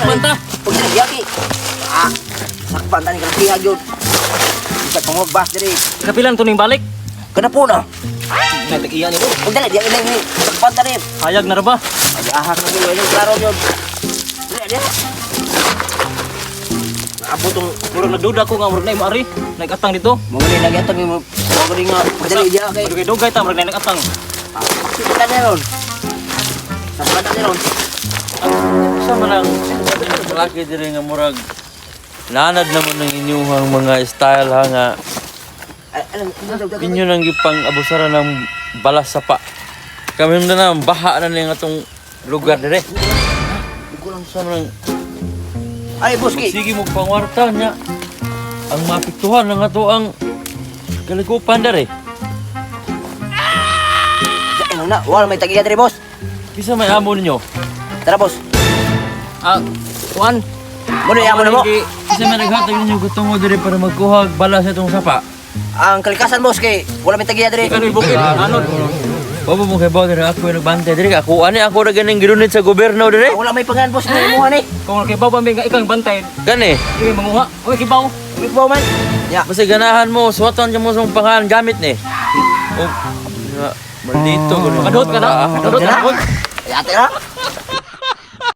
banta. Pag nagyagi. Sakpan tani ka siya yun. Isa pangogbas diri. Kapilan to ning balik. Kana po na. Nagtag-iya ni mo. Pag dali, diyan ini sakpan tani. Hayag na ra ba? Ahak na yun, yung klaro yun. Dali. Abotong murag nagduda ko nga murag na imari. Nag-atang dito. Muli lagi atang mo. Muli nga. Dali diya kay. Murag kay dugay ta murag na nag-atang. Kita na ron. Sakpan tani ron. Sa manang laki diri nga murag nanad naman ng inyuhang mga style ha nga inyo nang gipang abusara ng balas sapa. Kami na baha na ning atong lugar dire. Kulang sa manang Ay, boski. sige mo pangwarta nya ang mapiktuhan ng ato ang kalikupan dere. Ano na? Wala may tagiya diri, boss. Kisa may amo ninyo. Tara, boss. Kuan. Muli amo na mo. Kisa may naghatag ninyo gutungo dire para magkuha balas itong sapa. Ang kalikasan, boss, kay wala may tagiya diri. Ikaw ni bukid. Ano? Babo mo kay dire ako nagbantay dire ako ani ako ra ganing gidunit sa gobyerno dire. Wala may pangan, boss, na imuha ni. Kung kibaw ba nga ikang bantay. Gani. Ikaw manguha. Oy kibaw. Ikaw man. Ya. Basta ganahan mo, suwatan mo sa pangalan gamit ni. Oh, maldito. Kadot ka na. Kadot ka na. Ay, ate na.